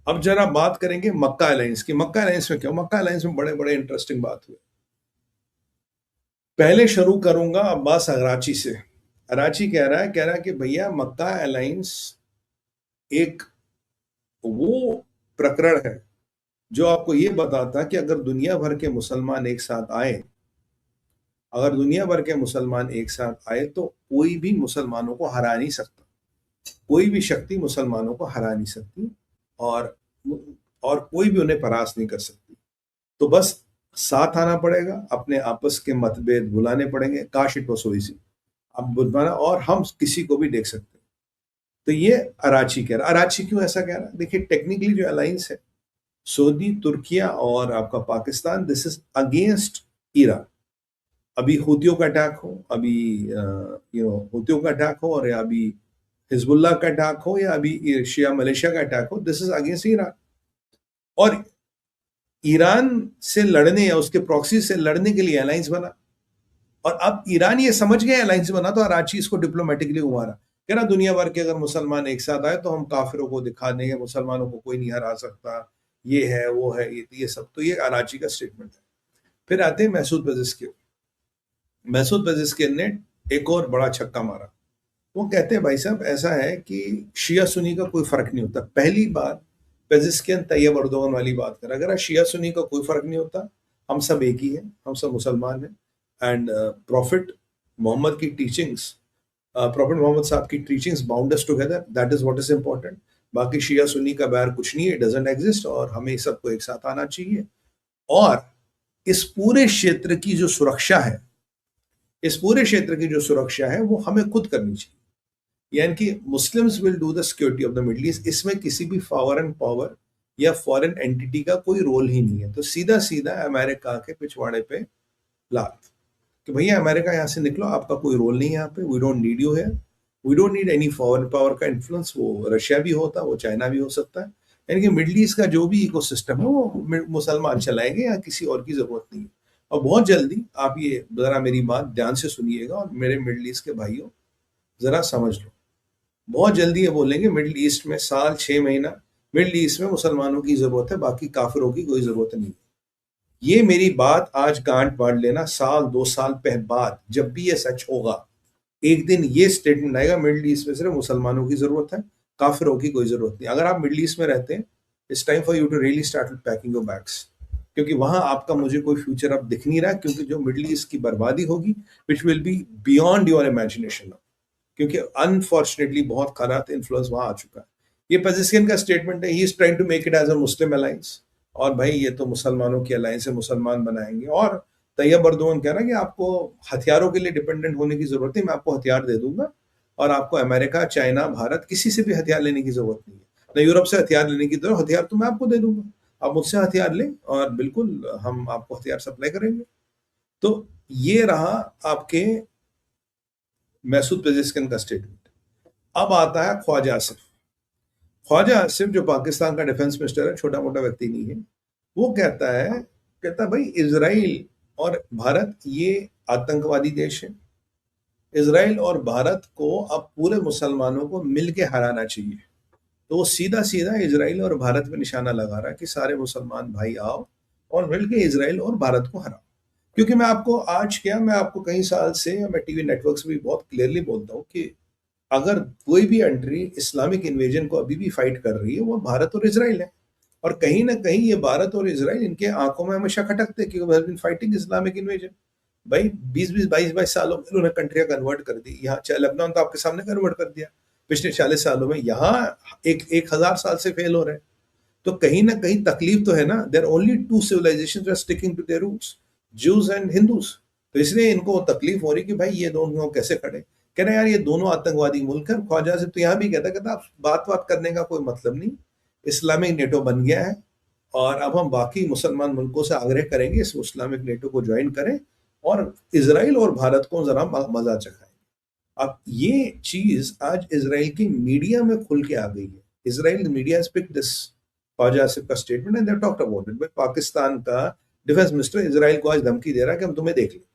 अब जरा बात करेंगे मक्का अलायंस की। मक्का अलायंस में क्या, मक्का अलायंस में बड़े बड़े इंटरेस्टिंग बात हुई। पहले शुरू करूंगा अब्बास अराची से। अराची कह रहा है कि भैया मक्का अलायंस एक वो प्रकरण है जो आपको ये बताता कि अगर दुनिया भर के मुसलमान एक साथ आए, अगर दुनिया भर के मुसलमान एक साथ आए तो कोई भी मुसलमानों को हरा नहीं सकता, कोई भी शक्ति मुसलमानों को हरा नहीं सकती, और और कोई भी उन्हें परास्त नहीं कर सकती। तो बस साथ आना पड़ेगा, अपने आपस के मतभेद भुलाने पड़ेंगे। काश इट वॉज सो इजी। अब बुलवाना और हम किसी को भी देख सकते हैं। तो ये अराची कह रहा। अराची क्यों ऐसा कह रहा है? देखिए, टेक्निकली जो अलायंस है सऊदी, तुर्किया और आपका Pakistan, this is against Iran. अभी हूतियों का अटैक हो, अभी हूतियों का अटैक हो, और या अभी हिजबुल्लाह का अटैक हो, या अभी शिया मलेशिया का अटैक हो, दिस इज अगेंस्ट ईरान। और ईरान से लड़ने या उसके प्रॉक्सी से लड़ने के लिए अलायंस बना। और अब ईरान ये समझ गया अलायंस बना, तो कराची इसको डिप्लोमेटिकली उमारा। कह रहा दुनिया भर के अगर मुसलमान एक साथ आए तो हम काफिरों को दिखा देंगे, मुसलमानों को कोई नहीं हरा सकता, ये है वो है, ये सब। तो ये कराची का स्टेटमेंट है। फिर आते हैं मैसूद पेजेस्किन। मैसूद पेजेस्किन ने एक और बड़ा छक्का मारा। वो कहते हैं भाई साहब ऐसा है कि शिया सुन्नी का कोई फर्क नहीं होता। पहली बार पेजिस्कियन तैयब अर्दोगन वाली बात कर, अगर शिया सुन्नी का कोई फर्क नहीं होता, हम सब एक ही हैं, हम सब मुसलमान हैं। एंड प्रॉफिट मोहम्मद की टीचिंग्स, प्रॉफिट मोहम्मद साहब की teachings bound us together, that is what is important. बाकी शिया सुन्नी का बैर कुछ नहीं है, डजंट एग्जिस्ट, और हमें सबको एक साथ आना चाहिए। और इस पूरे क्षेत्र की जो सुरक्षा है, इस पूरे क्षेत्र की जो सुरक्षा है वो हमें खुद करनी चाहिए। यानी कि Muslims will do the security of the middle east. इसमें किसी भी फॉरेन पावर या फॉरेन एंटिटी का कोई रोल ही नहीं है। तो सीधा सीधा अमेरिका के पिछवाड़े पे लात कि भैया अमेरिका यहाँ से निकलो, आपका कोई रोल नहीं है यहाँ पे, वी डोंट नीड यू है, we don't need any foreign power का इन्फ्लुएंस। वो रशिया भी होता, वो चाइना भी हो सकता है। यानी कि मिडिल ईस्ट का जो भी इकोसिस्टम है वो मुसलमान चलाएंगे, या किसी और की जरूरत नहीं है। और बहुत जल्दी आप ये जरा मेरी बात ध्यान से सुनिएगा, और मेरे मिडिल ईस्ट के भाइयों जरा समझ लो। बहुत जल्दी ये बोलेंगे मिडिल ईस्ट में साल 6 महीना मिडिल ईस्ट में मुसलमानों की जरूरत है, बाकी काफिरों की कोई जरूरत नहीं। ये मेरी बात आज गांठ बांध लेना, साल 2 साल बाद जब भी ये सच होगा, एक दिन ये स्टेटमेंट आएगा मिडिल ईस्ट में सिर्फ मुसलमानों की जरूरत है, काफिरों की कोई जरूरत नहीं। अगर आप मिडिल ईस्ट में रहते हैं, it's time for you to really start packing your bags, क्योंकि वहां आपका मुझे कोई फ्यूचर अब दिख नहीं रहा, क्योंकि जो मिडिल ईस्ट की बर्बादी होगी which will be beyond your imagination, क्योंकि अनफॉर्चुनेटली बहुत खराब इन्फ्लुएंस वहां आ चुका है। ये पेजिस्किन का स्टेटमेंट है, he is trying to make it as a Muslim alliance, और भाई ये तो मुसलमानों की अलायंस है, मुसलमान बनाएंगे। और तैयब अर्दोगन कह रहा है कि आपको हथियारों के लिए डिपेंडेंट होने की जरूरत नहीं, मैं आपको हथियार दे दूंगा, और आपको अमेरिका, चाइना, भारत किसी से भी हथियार लेने की जरूरत नहीं है, न यूरोप से हथियार लेने की जरूरत, हथियार तो मैं आपको दे दूंगा, आप मुझसे हथियार लें और बिल्कुल हम आपको हथियार सप्लाई करेंगे। तो ये रहा आपके मैसूद पेजेस्किन का स्टेटमेंट। अब आता है ख्वाजा आसिफ। ख्वाजा आसिफ जो पाकिस्तान का डिफेंस मिनिस्टर है, छोटा मोटा व्यक्ति नहीं है, वो कहता भाई इसराइल और भारत ये आतंकवादी देश है। इसराइल और भारत को अब पूरे मुसलमानों को मिलके हराना चाहिए। तो वो सीधा सीधा इसराइल और भारत पे निशाना लगा रहा है कि सारे मुसलमान भाई आओ और मिलके इसराइल और भारत को हराओ। क्योंकि मैं आपको कई साल से, मैं टीवी नेटवर्क्स भी बहुत क्लियरली बोलता हूँ कि अगर कोई भी कंट्री इस्लामिक इन्वेजन को अभी भी फाइट कर रही है, वो भारत और इसराइल है। और कहीं ना कहीं ये भारत और इसराइल इनके आंखों में हमेशा खटकते हैं, क्योंकि फाइटिंग इस्लामिक इन्वेजन। भाई 20-20, 22-22 सालों में इन्होंने कंट्रियां कन्वर्ट कर दी। यहाँ लेबनान तो आपके सामने कन्वर्ट कर दिया पिछले 40 सालों में। यहाँ 1000 साल से फेल हो रहे हैं। तो कहीं ना कहीं तकलीफ तो है ना। There only two civilization are sticking to their roots, Jews and Hindus. तो इसलिए इनको तकलीफ हो रही कि भाई ये दोनों कैसे खड़े। कह रहे यार ये दोनों आतंकवादी मुल्क है। ख्वाजा से तो यहाँ भी कहता आप बात करने का कोई मतलब नहीं, इस्लामिक नेटो बन गया है, और अब हम बाकी मुसलमान मुल्कों से आग्रह करेंगे इस इस्लामिक नेटो को ज्वाइन करें, और इसराइल और भारत को जरा मजा चखाएं। अब ये चीज आज इसराइल की मीडिया में खुल के आ गई है। Israel media has picked this Khawaja Asif का statement and they talked about it. Pakistan का डिफेंस मिनिस्टर इसराइल को आज धमकी दे रहा है कि हम तुम्हें देख लेंगे।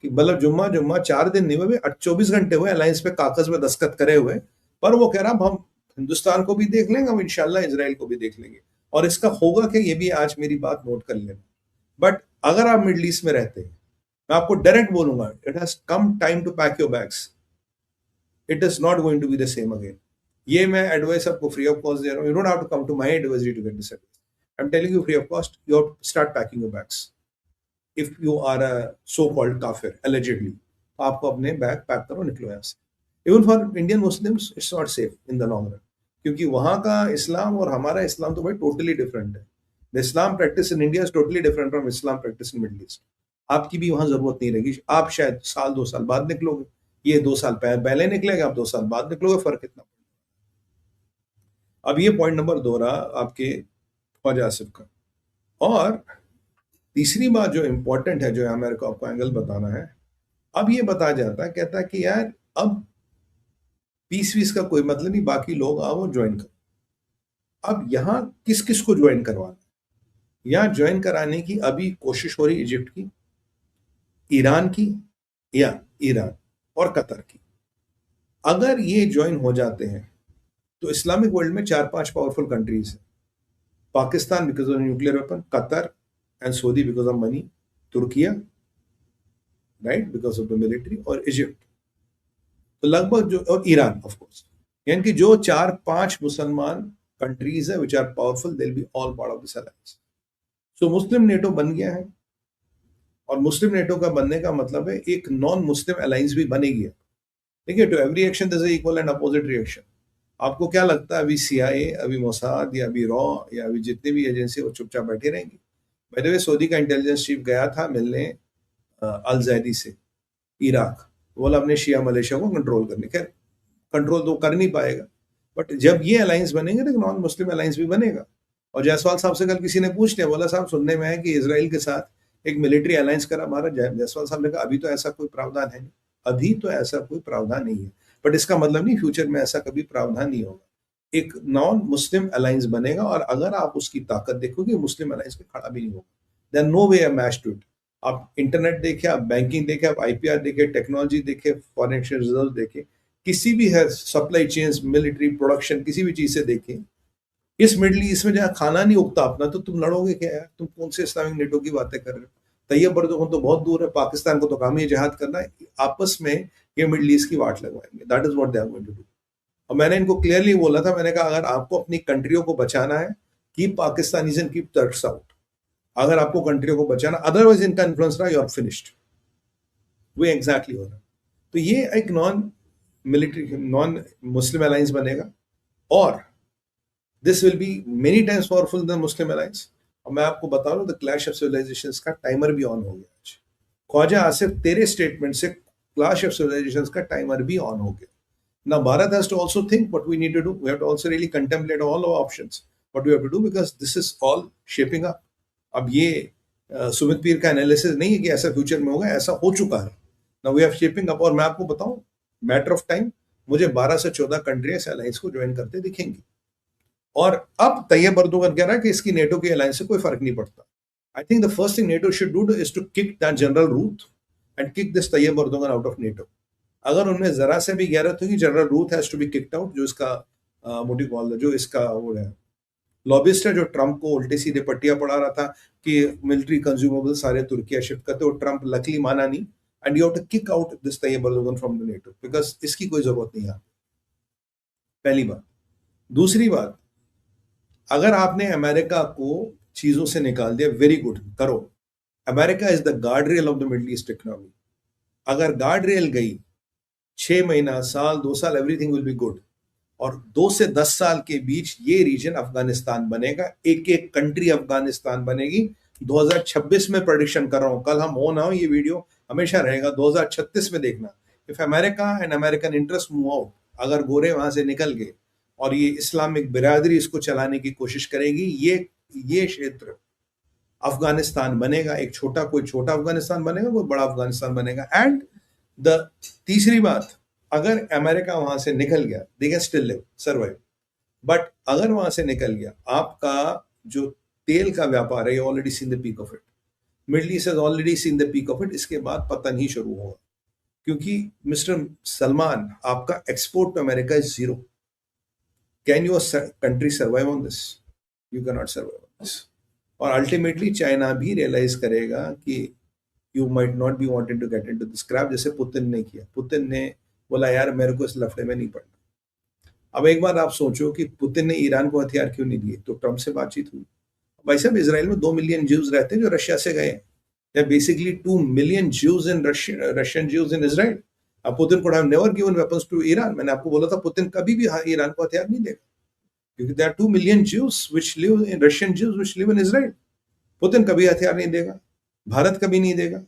कि मतलब जुम्मा जुम्मा 4 दिन नहीं हुए, 24 घंटे हुए अलायंस पे कागज में दस्तखत करे हुए, पर वो कह रहा हम हिंदुस्तान को भी देख लेंगे, हम इंशाल्लाह इजराइल को भी देख लेंगे। और इसका होगा कि ये भी आज मेरी बात नोट कर लेना। बट अगर आप मिडल ईस्ट में रहते हैं, मैं आपको डायरेक्ट बोलूंगा, it has come time to pack your bags. It is not going to be the same again. ये मैं एडवाइस आपको फ्री ऑफ कॉस्ट दे रहा हूँ। You don't have to come to my advisory to get this advice. I am telling you free of cost, you have to start packing your bags. If you are a so called kafir allegedly, तो आपको अपने bag pack करो, निकलो यहाँ से। Even for Indian Muslims it's not safe in the long run, क्योंकि वहाँ का इस्लाम और हमारा इस्लाम तो भाई टोटली डिफरेंट है। The Islam practice in India is totally different from Islam practice in middle east. आपकी भी वहाँ जरूरत नहीं रहेगी, आप शायद साल 2 साल बाद निकलोगे, ये 2 साल पहले निकलेगा, आप 2 साल बाद निकलोगे, फर्क इतना। अब ये पॉइंट नंबर 2 रहा आपके ख्वाजा आसिफ का। और तीसरी बात जो इंपॉर्टेंट है, जो यहाँ मेरे को आपको एंगल बताना है, अब ये बताया जाता है, कहता है कि यार अब पीस वीस का कोई मतलब नहीं, बाकी लोग आओ ज्वाइन करो। अब यहाँ किस किस को ज्वाइन करवाना, यहाँ ज्वाइन कराने की अभी कोशिश हो रही इजिप्ट की, ईरान की, या ईरान और कतर की। अगर ये ज्वाइन हो जाते हैं तो इस्लामिक वर्ल्ड में 4-5 पावरफुल कंट्रीज है। Pakistan because of nuclear weapon, Qatar and Saudi because of money, Türkiye right because of the military, और इजिप्ट। तो लगभग जो, और ईरान ऑफ कोर्स, यानी कि जो 4-5 मुसलमान कंट्रीज है which are powerful, they will be all part of this alliance. So Muslim NATO बन गया है, और मुस्लिम नेटो का बनने का मतलब है एक नॉन मुस्लिम अलायंस भी बनेगी। देखिए, to every action there is equal and opposite reaction. आपको क्या लगता है अभी सीआईए, अभी मोसाद, या अभी रॉ, या अभी जितनी भी एजेंसी, वो चुपचाप बैठी रहेंगी? बाय द वे, सऊदी का इंटेलिजेंस चीफ गया था मिलने अल जैदी से इराक, बोला अपने शिया मलेशिया को कंट्रोल करने। खैर कंट्रोल तो कर नहीं पाएगा, बट जब ये अलायंस बनेंगे तो नॉन मुस्लिम अलायंस भी बनेगा। और जायसवाल साहब से कल किसी ने पूछ लिया, बोला साहब सुनने में है कि इजराइल के साथ एक मिलिट्री अलायंस करा भारत। जायसवाल साहब ने कहा अभी तो ऐसा कोई प्रावधान है नहीं, अभी तो ऐसा कोई प्रावधान नहीं है, बट इसका मतलब नहीं फ्यूचर में ऐसा कभी प्रावधान नहीं होगा। एक नॉन मुस्लिम अलायंस बनेगा, और अगर आप उसकी ताकत देखोगे, मुस्लिम अलायंस में खड़ा भी नहीं होगा। There no way a match to it. आप इंटरनेट देखे, आप बैंकिंग देखे, आप आईपीआर देखे, टेक्नोलॉजी देखे, फॉरेन एक्सचेंज रिजर्व देखे, किसी भी है सप्लाई चेन्स, मिलिट्री प्रोडक्शन, किसी भी चीज से देखें, इस मिडल ईस्ट में जहाँ खाना नहीं उगता अपना, तो तुम लड़ोगे क्या यार? तुम कौन से इस्लामिक नेटो की बातें कर रहे हो? तैयब अर्दोगन तो बहुत दूर है, पाकिस्तान को तो काम ही जिहाद करना है, आपस में ये मिडल ईस्ट की वाट लगवाएंगे। That is what they are going to do. और मैंने इनको क्लियरली बोला था, मैंने कहा अगर आपको अपनी कंट्रियों को बचाना है, keep Pakistanis and keep Turks out. अगर आपको कंट्रियों को बचाना, अदरवाइज इनका इन्फ्लुएंस रहा, यू आर फिनिश्ड। वो एग्जैक्टली हो रहा है। तो ये एक non military, non Muslim alliance बनेगा, और this will be many times powerful than Muslim alliance. और मैं आपको बता रहा हूँ, द क्लैश ऑफ सिविलाइजेशंस का टाइमर भी ऑन हो गया आज। ख्वाजा आसिफ, तेरे स्टेटमेंट से क्लैश ऑफ सिविलाइजेशंस का टाइमर भी ऑन हो गया। Now Bharat has to also think what we need to do. We have to also really contemplate all our options, what we have to do, because this is all shaping up. अब ये सुमित पीर का analysis नहीं है कि ऐसा future में होगा, ऐसा हो चुका है। Now we are shaping up, और मैं आपको बताऊं, मैटर ऑफ टाइम, मुझे 12 से 14 कंट्री इस अलायंस को ज्वाइन करते दिखेंगी। और अब तैयब अर्दोगन कह रहा है कि इसकी नेटो के अलायंस से कोई फर्क नहीं पड़ता। I think the first thing NATO should do is to kick that general Rutte and kick this Tayyip Erdogan out of NATO. अगर उनमें जरा से भी गैरत होगी, general Rutte has to be kicked out, जो इसका मोटी कॉल, जो इसका वो है लॉबिस्ट है, जो ट्रंप को उल्टे सीधे पट्टियां पड़ा रहा था कि मिलिट्री कंज्यूमेबल सारे तुर्किया शिफ्ट करते, और ट्रंप लकली माना नहीं, and you have to kick out this Tayyip Erdogan from the NATO, because इसकी कोई जरूरत नहीं है। पहली बात। दूसरी बात, अगर आपने अमेरिका को चीजों से निकाल दिया, वेरी गुड, करो। America is the guard rail of the middle east economy. अगर गार्ड रेल गई, 6 महीना, साल, 2 साल, एवरीथिंग विल बी गुड। और 2 से 10 साल के बीच ये रीजन अफगानिस्तान बनेगा, एक एक कंट्री अफगानिस्तान बनेगी। 2026 में प्रेडिक्शन कर रहा हूं, कल हम हो ना हो, ये वीडियो हमेशा रहेगा, 2036 में देखना। If America and American interest move out, अगर गोरे वहां से निकल गए और ये इस्लामिक बिरादरी इसको चलाने की कोशिश करेगी, ये क्षेत्र अफगानिस्तान बनेगा। एक छोटा, कोई छोटा अफगानिस्तान बनेगा, कोई बड़ा अफगानिस्तान बनेगा। एंड द तीसरी बात, अगर अमेरिका वहां से निकल गया, they can still live, survive, but अगर वहां से निकल गया, आपका जो तेल का व्यापार है, already seen the peak of it. Middle east has already seen the peak of it. इसके बाद पतन ही शुरू होगा, क्योंकि मिस्टर सलमान, आपका export to America is 0। Can your country survive on this? You can not survive on this. और ultimately China भी realize करेगा कि you might not be wanted to get into this crap, जैसे Putin ने किया। Putin ने बोला यार मेरे को इस लफड़े में नहीं पड़ना। अब एक बार आप सोचो कि पुतिन ने ईरान को हथियार क्यों नहीं दिए? तो ट्रंप से बातचीत हुई। भाई साहब, इसराइल में 2 मिलियन ज्यूज रहते हैं जो रशिया से गए। There are basically 2 million Jews in Russian Jews in Israel. अब Putin could have never given weapons to Iran. मैंने आपको बोला था पुतिन कभी भी ईरान को हथियार नहीं देगा, क्योंकि there are 2 million Jews which live in Russian Jews which live in Israel. Putin कभी हथियार नहीं देगा, भारत कभी नहीं देगा,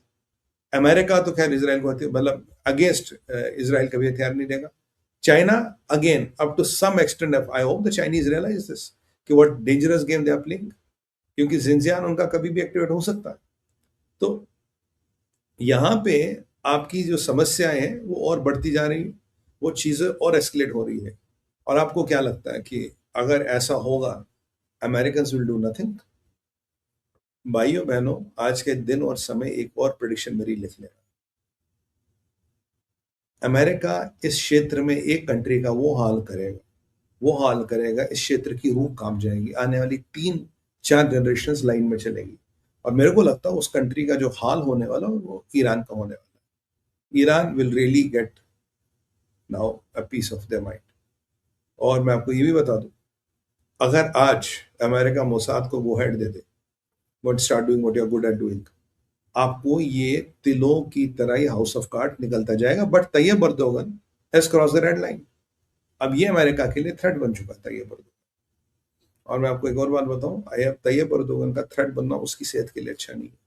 अमेरिका तो खैर इसराइल को मतलब अगेंस्ट इसराइल कभी हथियार नहीं देगा। China again up to some extent, I hope the Chinese realise this कि what dangerous game they are playing, क्योंकि जिंजियान उनका कभी भी एक्टिवेट हो सकता है। तो यहाँ पे आपकी जो समस्याएं हैं वो और बढ़ती जा रही है, वो चीजें और एस्केलेट हो रही है। और आपको क्या लगता है कि अगर ऐसा होगा अमेरिकन विल डू नथिंग? भाइयों बहनों, आज के दिन और समय एक और प्रेडिक्शन मेरी लिख लेना। अमेरिका इस क्षेत्र में एक कंट्री का वो हाल करेगा, इस क्षेत्र की रूह कांप जाएगी। आने वाली 3-4 जनरेशन लाइन में चलेगी। और मेरे को लगता है उस कंट्री का जो हाल होने वाला है वो ईरान का होने वाला है। Iran will really get now a piece of their mind. और मैं आपको ये भी बता दूं, अगर आज अमेरिका मोसाद को वो हेड दे दे, what start doing what you are good at doing, आपको ये तिलों की तरह ही हाउस ऑफ कार्ड निकलता जाएगा। But Tayyip Erdogan has cross the red line. अब ये अमेरिका के लिए थ्रेट बन चुका है तैयब अर्दोगन। और मैं आपको एक और बात बताऊं, तैयब अर्दोगन का थ्रेट बनना उसकी सेहत के लिए अच्छा नहीं है।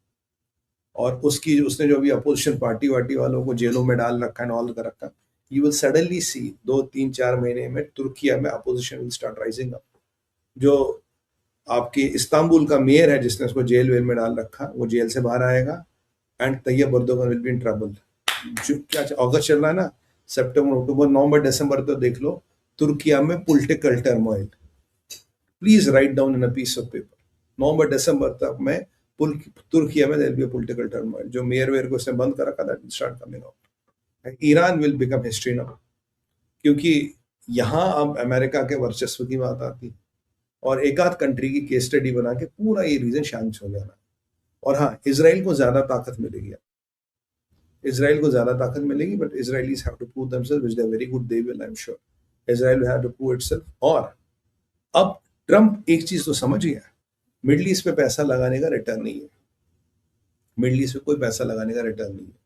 और उसने जो भी अपोजिशन पार्टी वालों को जेलों में डाल रखा है, ऑल कर रखा, यू विल सडनली सी 2-3-4 महीने में तुर्किया में opposition will start rising up. जो आपके इस्तांबुल का मेयर है जिसने उसको जेल वेल में डाल रखा, वो जेल से बाहर आएगा and Tayyip Erdogan will be in trouble. क्या अगस्त चल रहा है ना, सितंबर अक्टूबर नवंबर दिसंबर तो देख लो तुर्किया में political turmoil. Please write down in a piece of paper, नवंबर दिसंबर तक में तुर्किया में there be a political turmoil. जो मेयर वेयर को उसने बंद कर रखा, that will start coming out. Iran will become history now, क्योंकि यहाँ अब अमेरिका के वर्चस्व की बात आती और एक आध कंट्री की केस स्टडी बना के पूरा ये रीजन शांत हो जाना। और हाँ, इसराइल को ज्यादा ताकत मिलेगी, इसराइल को ज्यादा ताकत मिलेगी, but Israelis have to prove themselves, which they are very good, they will, I'm sure. Israel will have to prove itself. और अब ट्रंप एक चीज तो समझ गया, मिडिल ईस्ट पे पैसा लगाने का रिटर्न नहीं है। मिडिल ईस्ट पे कोई पैसा लगाने का रिटर्न नहीं है।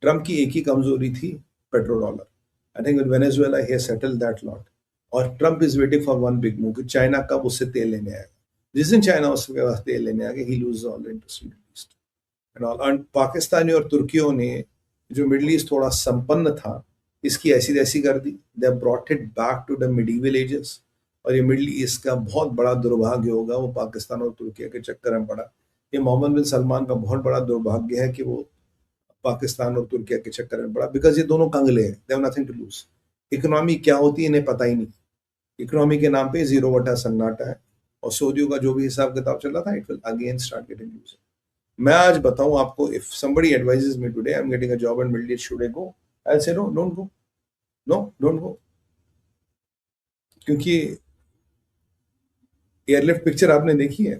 ट्रंप की एक ही कमजोरी थी, petrodollar. I think with Venezuela he has settled that lot. और Trump is waiting for one big move कि चाइना कब उससे तेल लेने आएगा। जिस दिन चाइना उसके पास तेल लेने आ गया, he lose all interest in Middle East and all. And Pakistani और तुर्कियों ने जो मिडिल ईस्ट थोड़ा संपन्न था, इसकी ऐसी तैसी कर दी। They brought it back to the medieval ages. और ये मिडिल ईस्ट का बहुत बड़ा दुर्भाग्य होगा, वो पाकिस्तान और तुर्की के चक्कर में पड़ा। ये मोहम्मद बिन सलमान का बहुत बड़ा दुर्भाग्य है कि वो पाकिस्तान और तुर्की के चक्कर में पड़ा, बिकॉज ये दोनों कंगले हैं, they have nothing to lose. Economy क्या होती है इन्हें पता ही नहीं। इकोनॉमी के नाम पे जीरो वटा सन्नाटा है। और सऊदियों का जो भी हिसाब किताब चल रहा था, it will again start getting used. मैं आज बताऊं आपको, if somebody advises me today I'm getting a job in Middle East, should I go? I'll say no, don't go. No, don't go. क्योंकि एयरलिफ्ट पिक्चर आपने देखी है,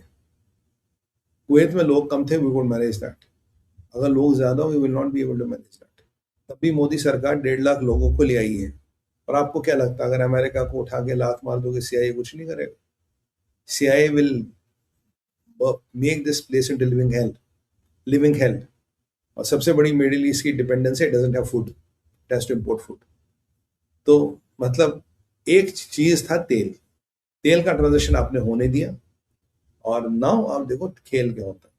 Kuwait में लोग कम थे, we would manage that. अगर लोग ज्यादा हो, we will not be able to manage that. तभी मोदी सरकार 1.5 लाख लोगों को ले आई है। और आपको क्या लगता है अगर अमेरिका को उठा के लात मार दोगे, CIA कुछ नहीं करेगा? CIA will make this place into living hell. और सबसे बड़ी मिडिल ईस्ट की dependency, doesn't have food, has to import food. तो मतलब एक चीज था तेल का ट्रांजेक्शन आपने होने दिया, और नाउ आप देखो खेल क्या होता है।